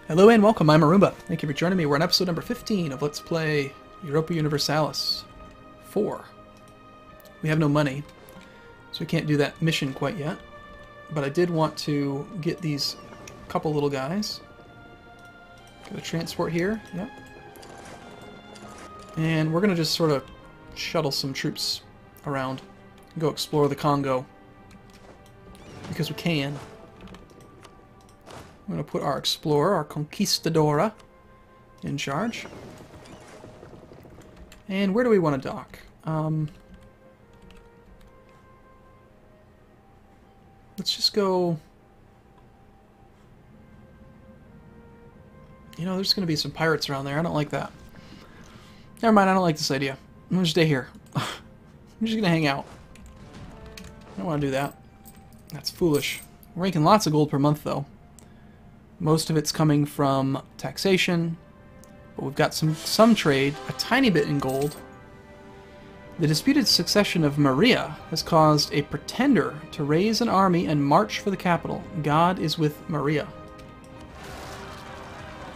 Hello and welcome, I'm Arumba. Thank you for joining me. We're on episode number 15 of Let's Play Europa Universalis IV. We have no money, so we can't do that mission quite yet. But I did want to get these couple little guys. Got a transport here, yep. And we're going to just sort of shuttle some troops around. Go explore the Congo. Because we can. I'm going to put our explorer, our conquistadora, in charge. And where do we want to dock? Let's just go... You know, there's going to be some pirates around there. I don't like that. Never mind, I don't like this idea. I'm going to stay here. I'm just going to hang out. I don't want to do that. That's foolish. We're making lots of gold per month, though. Most of it's coming from taxation, but we've got some trade, a tiny bit in gold. The disputed succession of Maria has caused a pretender to raise an army and march for the capital. God is with Maria.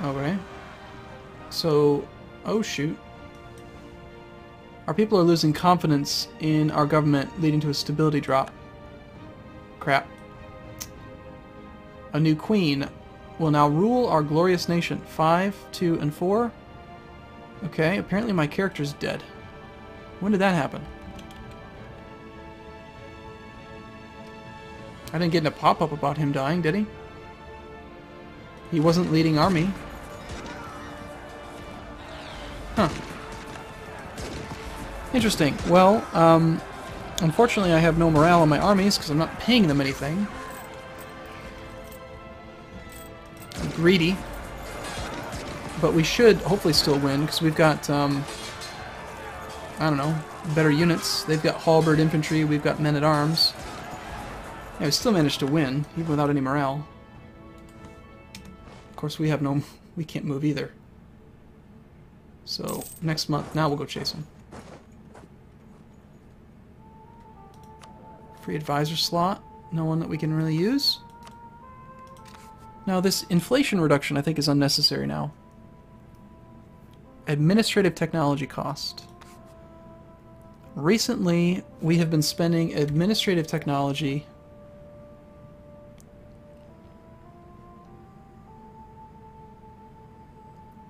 Okay. So, oh shoot. Our people are losing confidence in our government, leading to a stability drop. Crap. A new queen will now rule our glorious nation. 5, 2, and 4. Okay, apparently my character's dead. When did that happen? I didn't get in a pop-up about him dying, did he? He wasn't leading army. Huh. Interesting. Well, unfortunately I have no morale in my armies because I'm not paying them anything. I'm greedy. But we should hopefully still win because we've got, I don't know, better units. They've got halberd infantry, we've got men-at-arms. Yeah, we still managed to win, even without any morale. Of course, we have no... we can't move either. So, next month, now we'll go chase them. Free advisor slot. No one that we can really use. Now, this inflation reduction, I think, is unnecessary now. Administrative technology cost. Recently, we have been spending administrative technology...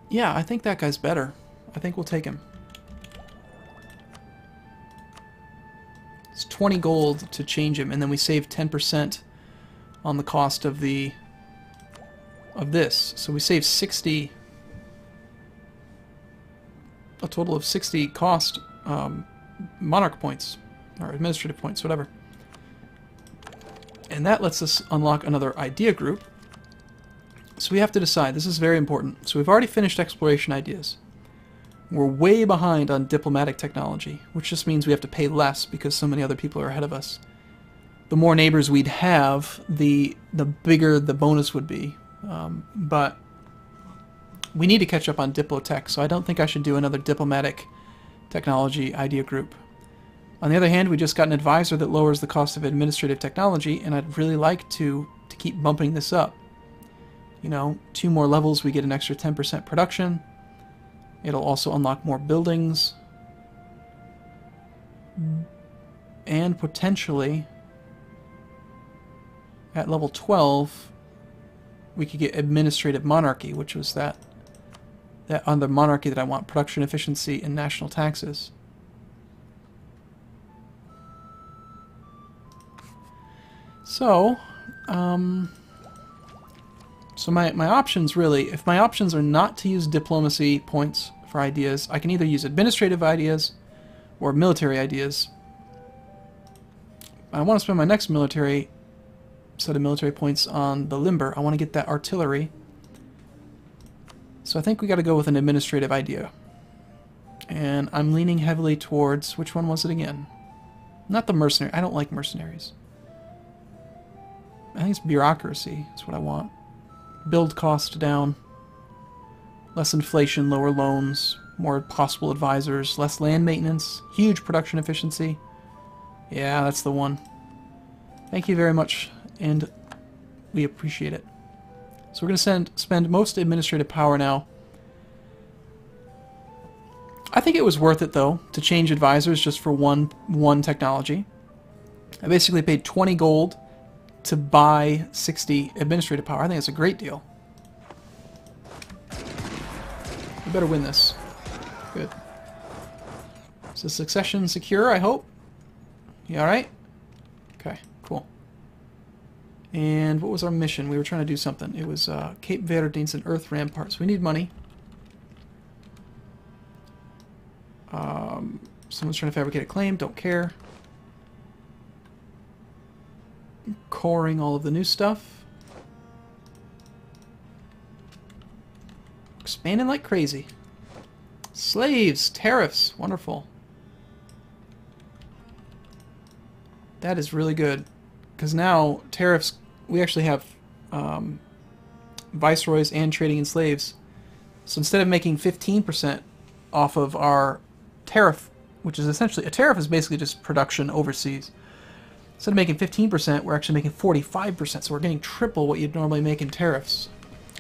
Yeah, I think that guy's better. I think we'll take him. It's 20 gold to change him, and then we save 10% on the cost of the... of this. So we save 60... a total of 60 cost monarch points, or administrative points, whatever. And that lets us unlock another idea group. So we have to decide. This is very important. So we've already finished exploration ideas. We're way behind on diplomatic technology, which just means we have to pay less because so many other people are ahead of us. The more neighbors we'd have, the bigger the bonus would be. But we need to catch up on Diplotech, so I don't think I should do another diplomatic technology idea group. On the other hand, we just got an advisor that lowers the cost of administrative technology, and I'd really like to keep bumping this up. You know, 2 more levels, we get an extra 10% production. It'll also unlock more buildings. And potentially, at level 12, we could get administrative monarchy, which was that on the monarchy that I want, production efficiency and national taxes. So, so my options really, if my options are not to use diplomacy points for ideas, I can either use administrative ideas or military ideas. I want to spend my next set of military points on the limber. I want to get that artillery. So I think we got to go with an administrative idea. And I'm leaning heavily towards, which one was it again? Not the mercenary. I don't like mercenaries. I think it's bureaucracy. That's what I want. Build cost down. Less inflation, lower loans, more possible advisors, less land maintenance, huge production efficiency. Yeah, that's the one. Thank you very much, and we appreciate it. So we're going to spend most administrative power now. I think it was worth it, though, to change advisors just for one technology. I basically paid 20 gold to buy 60 administrative power. I think it's a great deal. We better win this. Good. Is the succession secure, I hope? You alright? Okay, cool. And what was our mission? We were trying to do something. It was Cape Verde needs an earth rampart, so we need money. Someone's trying to fabricate a claim, don't care. Coring all of the new stuff. Expanding like crazy. Slaves, tariffs, wonderful. That is really good. Because now, tariffs, we actually have viceroys and trading in slaves. So instead of making 15% off of our tariff, which is essentially, a tariff is basically just production overseas. Instead of making 15%, we're actually making 45%, so we're getting triple what you'd normally make in tariffs.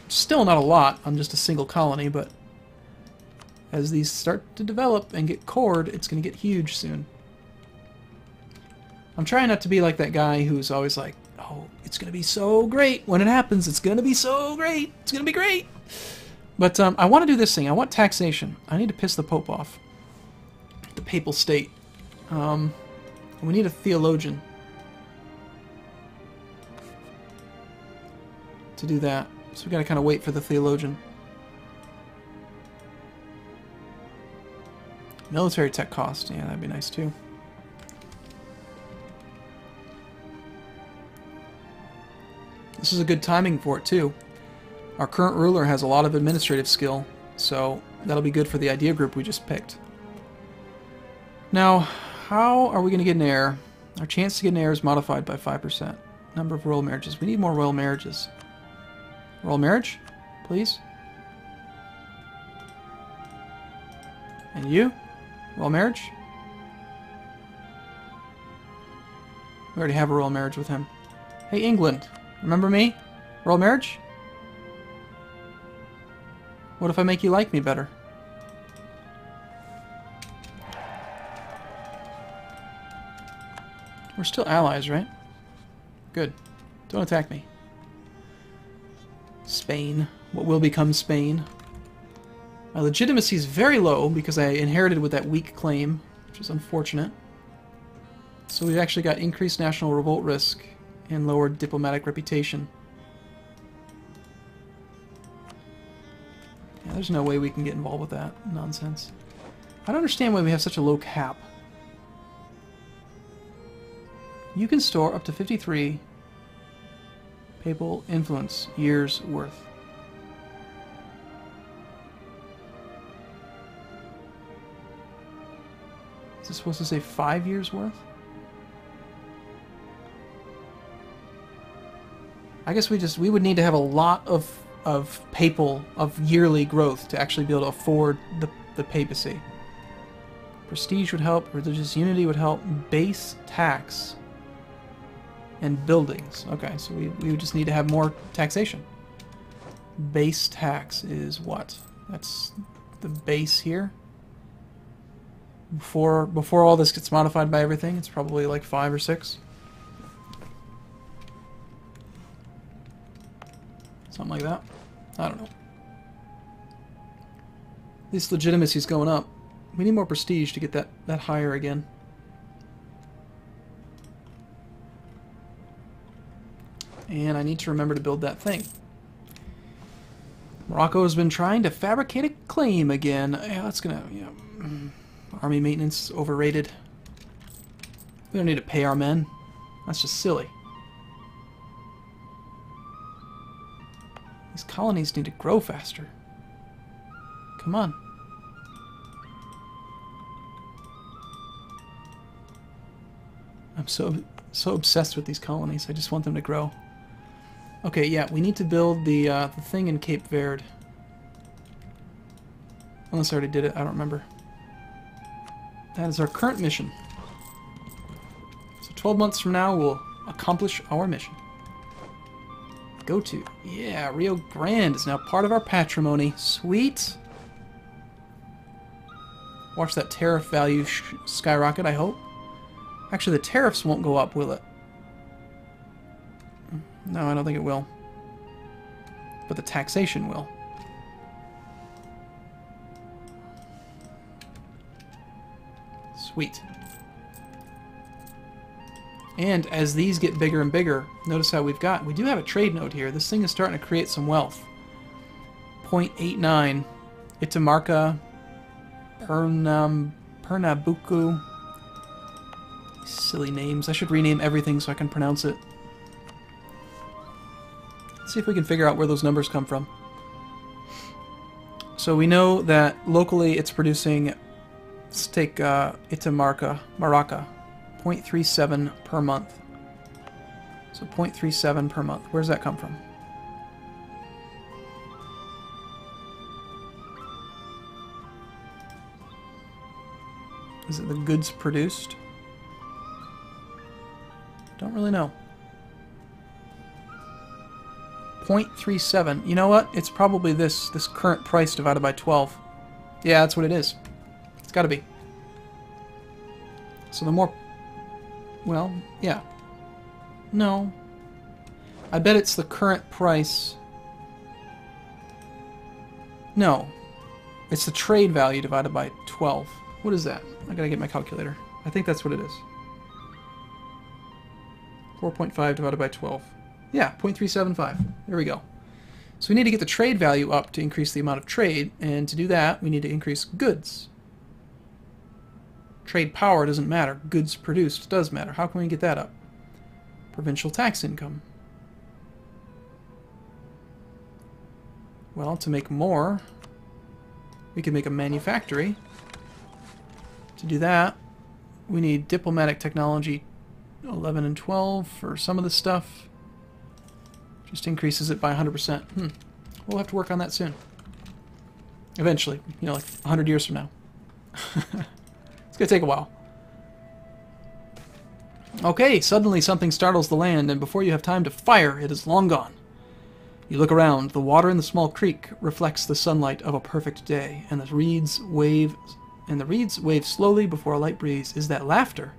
Still not a lot on just a single colony, but as these start to develop and get cored, it's going to get huge soon. I'm trying not to be like that guy who's always like, oh, it's going to be so great. When it happens, it's going to be so great. It's going to be great. But I want to do this thing. I want taxation. I need to piss the Pope off. The Papal State. We need a theologian to do that. So we got to kind of wait for the theologian. Military tech cost. Yeah, that'd be nice too. This is a good timing for it too. Our current ruler has a lot of administrative skill, so that'll be good for the idea group we just picked. Now, how are we going to get an heir? Our chance to get an heir is modified by 5%. Number of royal marriages. We need more royal marriages. Royal marriage, please. And you? Royal marriage? We already have a royal marriage with him. Hey, England. Remember me? Royal marriage? What if I make you like me better? We're still allies, right? Good. Don't attack me. Spain. What will become Spain? My legitimacy is very low because I inherited with that weak claim, which is unfortunate. So we've actually got increased national revolt risk and lowered diplomatic reputation. Yeah, there's no way we can get involved with that nonsense. I don't understand why we have such a low cap. You can store up to 53 papal influence years worth. Is this supposed to say 5 years worth? I guess we would need to have a lot of yearly growth to actually be able to afford the papacy. Prestige would help, religious unity would help, base tax, and buildings. Okay, so we would just need to have more taxation. Base tax is what? That's the base here. Before all this gets modified by everything, it's probably like 5 or 6. Something like that. I don't know. At least legitimacy's going up. We need more prestige to get that higher again. And I need to remember to build that thing. Morocco has been trying to fabricate a claim again. Yeah, that's gonna... Yeah. Army maintenance, overrated. We don't need to pay our men. That's just silly. These colonies need to grow faster. Come on. I'm so obsessed with these colonies. I just want them to grow. Okay, yeah, we need to build the thing in Cape Verde. Unless I already did it, I don't remember. That is our current mission. So 12 months from now, we'll accomplish our mission. go to? Yeah, Rio Grande is now part of our patrimony. Sweet. Watch that tariff value skyrocket, I hope. Actually, the tariffs won't go up, will it? No, I don't think it will. But the taxation will. Sweet. And as these get bigger and bigger, notice how we do have a trade node here. This thing is starting to create some wealth. 0.89. Itamarca, Pernambuco. Silly names. I should rename everything so I can pronounce it. Let's see if we can figure out where those numbers come from. So we know that locally it's producing, let's take Itamarca, Maraca, 0.37 per month. So 0.37 per month. Where does that come from? Is it the goods produced? Don't really know. 0.37. You know what? It's probably this current price divided by 12. Yeah, that's what it is. It's got to be. So the more... Well, yeah. No. I bet it's the current price. No. It's the trade value divided by 12. What is that? I gotta get my calculator. I think that's what it is. 4.5 divided by 12. Yeah, 0.375. There we go. So we need to get the trade value up to increase the amount of trade, and to do that, we need to increase goods. Trade power doesn't matter. Goods produced does matter. How can we get that up? Provincial tax income. Well, to make more, we can make a manufactory. To do that, we need diplomatic technology 11 and 12 for some of the stuff. Just increases it by 100%. We'll have to work on that soon. Eventually, you know, like 100 years from now. It's gonna take a while. Okay, suddenly something startles the land, and before you have time to fire, it is long gone. You look around. The water in the small creek reflects the sunlight of a perfect day, and the reeds wave slowly before a light breeze. Is that laughter?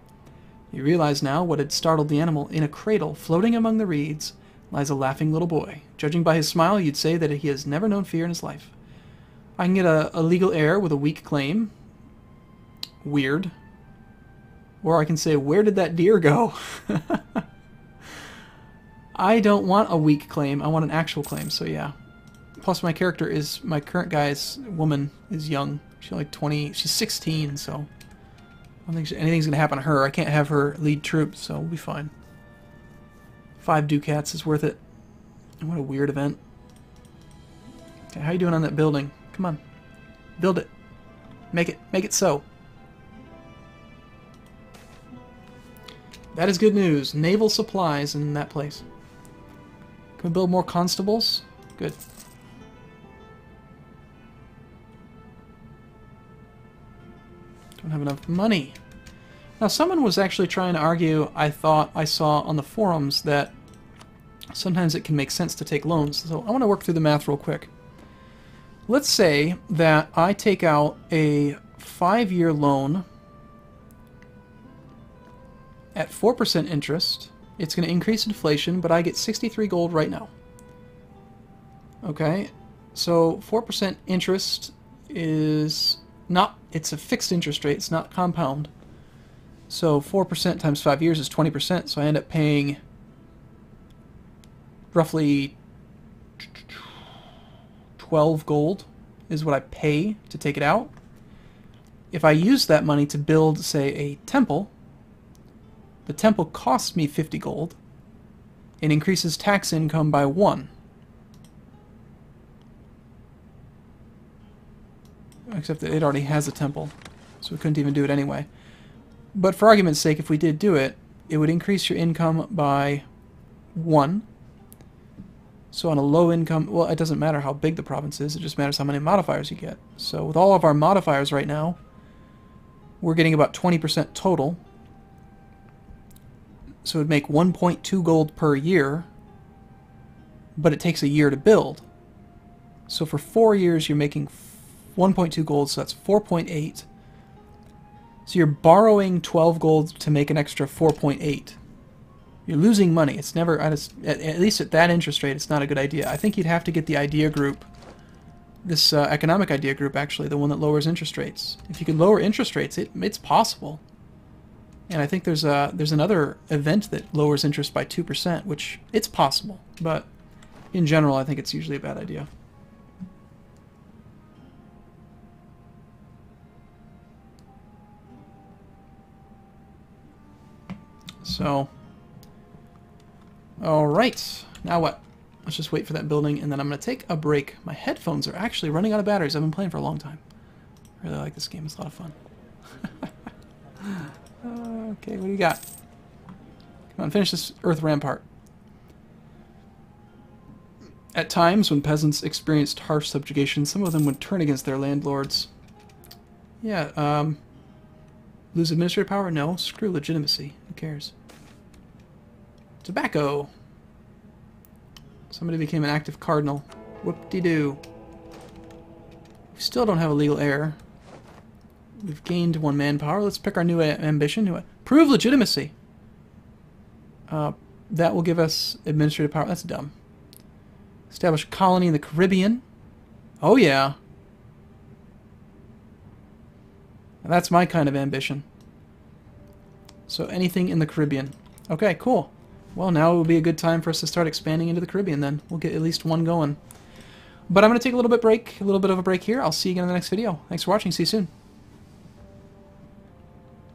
You realize now what had startled the animal. In a cradle, floating among the reeds, lies a laughing little boy. Judging by his smile, you'd say that he has never known fear in his life. I can get a legal heir with a weak claim. Weird. Or I can say, where did that deer go? I don't want a weak claim. I want an actual claim, so yeah. Plus my current guy's woman is young. She's like 20, she's 16, so I don't think anything's going to happen to her. I can't have her lead troops, so we'll be fine. 5 ducats is worth it. What a weird event. Okay, how you doing on that building? Come on. Build it. Make it so. That is good news. Naval supplies in that place. Can we build more constables? Good. Don't have enough money. Now, someone was actually trying to argue, I thought I saw on the forums, that sometimes it can make sense to take loans. So I want to work through the math real quick. Let's say that I take out a 5-year loan at 4% interest. It's going to increase inflation, but I get 63 gold right now. Okay, so 4% interest is not, it's a fixed interest rate, it's not compound. So 4% times 5 years is 20%, so I end up paying roughly 12 gold is what I pay to take it out. If I use that money to build, say, a temple, the temple costs me 50 gold and increases tax income by 1. Except that it already has a temple, so we couldn't even do it anyway. But for argument's sake, if we did do it, it would increase your income by 1. So on a low income, well, it doesn't matter how big the province is, it just matters how many modifiers you get. So with all of our modifiers right now, we're getting about 20% total. So it would make 1.2 gold per year but it takes a year to build. So for 4 years, you're making 1.2 gold, so that's 4.8. So you're borrowing 12 gold to make an extra 4.8. You're losing money. It's never, at least at that interest rate, it's not a good idea. I think you'd have to get the idea group, this economic idea group, actually, the one that lowers interest rates. If you can lower interest rates, it's possible. And I think there's another event that lowers interest by 2%, which it's possible. But in general, I think it's usually a bad idea. So, alright, now what? Let's just wait for that building, and then I'm going to take a break. My headphones are actually running out of batteries. I've been playing for a long time. I really like this game. It's a lot of fun. Okay, what do you got? Come on, finish this Earth Rampart. At times, when peasants experienced harsh subjugation, some of them would turn against their landlords. Yeah, lose administrative power? No. Screw legitimacy. Who cares? Tobacco. Somebody became an active cardinal. Whoop-de-doo. We still don't have a legal heir. We've gained 1 manpower. Let's pick our new ambition. Prove legitimacy. That will give us administrative power. That's dumb. Establish a colony in the Caribbean. Oh, yeah. That's my kind of ambition. So anything in the Caribbean. Okay, cool. Well, now it will be a good time for us to start expanding into the Caribbean then. We'll get at least 1 going. But I'm going to take a little bit of a break here. I'll see you again in the next video. Thanks for watching. See you soon.